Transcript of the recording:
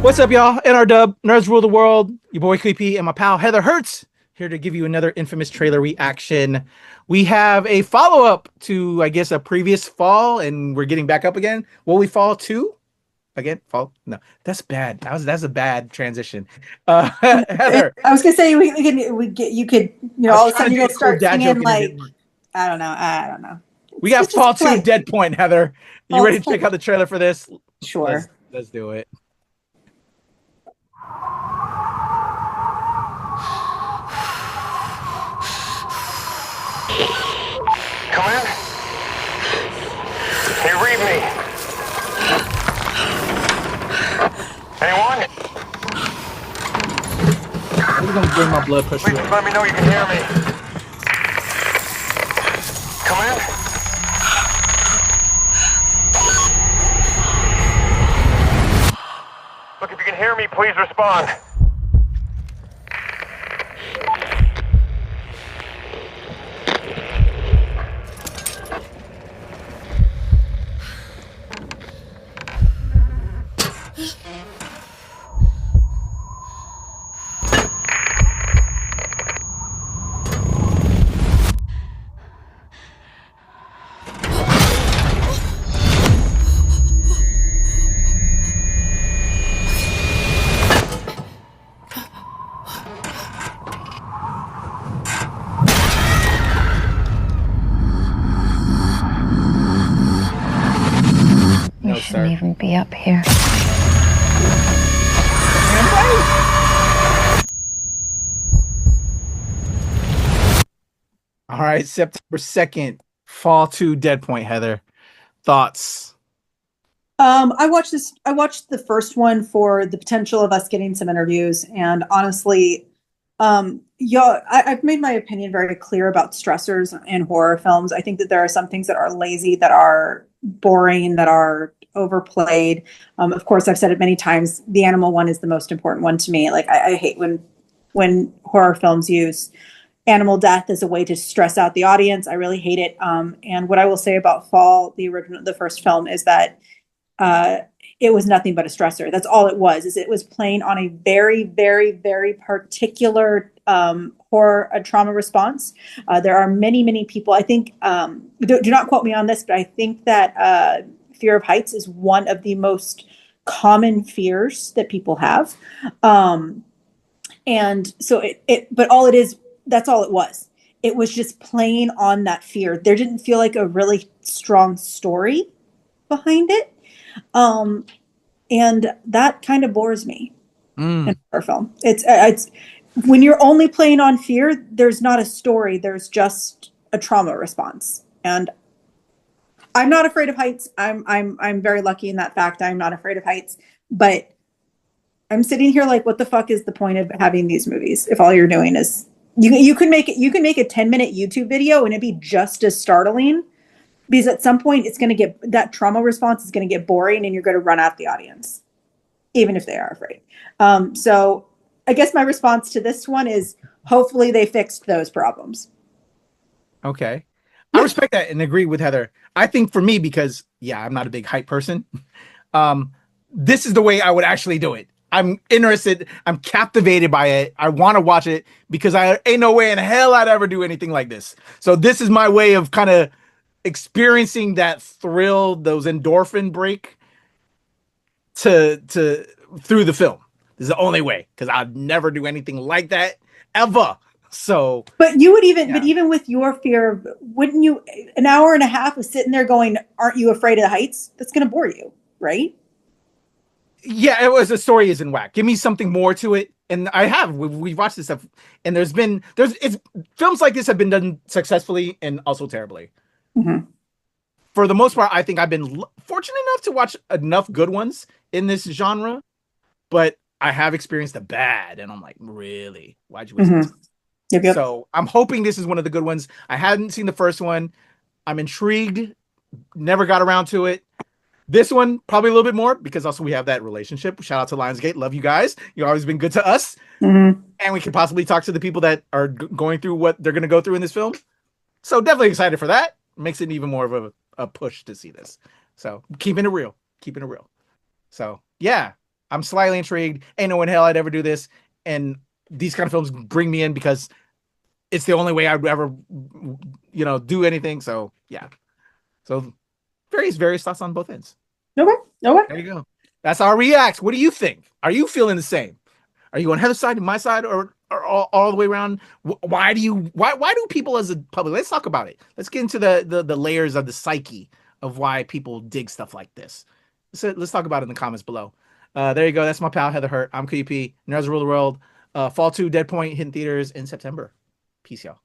What's up, y'all? NRW, Nerds Rule the World. Your boy Creepy and my pal Heather Hertz here to give you another infamous trailer reaction. We have a follow-up to, I guess, a previous fall, and we're getting back up again. Will we fall to? Again? Fall? No, that's bad. That's a bad transition. Heather. I was gonna say you could all of a sudden you guys start singing like I don't know. We got fall to Deadpoint, Heather. You ready to check out the trailer for this? Sure. Let's do it. Come in. Can you read me? Anyone? I'm gonna bring my blood pressure. Please just let me know you can hear me. Come in. Look, if you can hear me, please respond. We shouldn't even be up here. All right, September 2nd, fall to Deadpoint, Heather. Thoughts? I watched the first one for the potential of us getting some interviews, and honestly, I've made my opinion very clear about stressors in horror films. I think that there are some things that are lazy, that are boring, that are overplayed. Of course, I've said it many times. The animal one is the most important one to me. Like I hate when horror films use animal death as a way to stress out the audience. I really hate it. And what I will say about Fall, the first film, is that it was nothing but a stressor. That's all it was. Is it was playing on a very, very, very particular horror trauma response. There are many, many people. I think do not quote me on this, but I think that fear of heights is one of the most common fears that people have. And so but all it is, that's all it was. It was just playing on that fear. There didn't feel like a really strong story behind it. And that kind of bores me in a horror film. It's when you're only playing on fear, there's not a story, there's just a trauma response. And I'm not afraid of heights. I'm very lucky in that fact. I'm not afraid of heights, but I'm sitting here like, what the fuck is the point of having these movies if all you're doing is you can make a 10-minute YouTube video and it'd be just as startling, because at some point it's going to get, that trauma response is going to get boring and you're going to run out the audience, even if they are afraid. So I guess my response to this one is hopefully they fixed those problems. Okay. I respect that and agree with Heather. I think for me, because I'm not a big hype person, this is the way I would actually do it. I'm interested. I'm captivated by it. I want to watch it because I ain't no way in hell I'd ever do anything like this. So this is my way of kind of experiencing that thrill, those endorphin break through the film. This is the only way, because I'd never do anything like that ever. So, but you would even with your fear, wouldn't you? An hour and a half of sitting there going, "Aren't you afraid of the heights?" That's going to bore you, right? Yeah, it was, the story isn't whack. Give me something more to it. And we've watched this stuff, and films like this have been done successfully and also terribly. Mm-hmm. For the most part, I think I've been fortunate enough to watch enough good ones in this genre, but I have experienced the bad, and I'm like, really? Why'd you waste my time? Yep. So I'm hoping this is one of the good ones. I hadn't seen the first one. I'm intrigued. Never got around to it. This one, probably a little bit more, because also we have that relationship. Shout out to Lionsgate. Love you guys. You've always been good to us. Mm-hmm. And we can possibly talk to the people that are going through what they're going to go through in this film. So definitely excited for that. Makes it even more of a push to see this. So keeping it real. So yeah, I'm slightly intrigued. Ain't no in hell I'd ever do this. And these kind of films bring me in because it's the only way I'd ever, do anything. So yeah. So various thoughts on both ends. Okay. There you go. That's our reacts. What do you think? Are you feeling the same? Are you on Heather's side, my side, or all the way around? Why do people as a public? Let's talk about it. Let's get into the layers of the psyche of why people dig stuff like this. So let's talk about it in the comments below. There you go. That's my pal Heather Hurt. I'm KP. Nerds Rule the World. Fall 2 Deadpoint hitting theaters in September. Peace, y'all.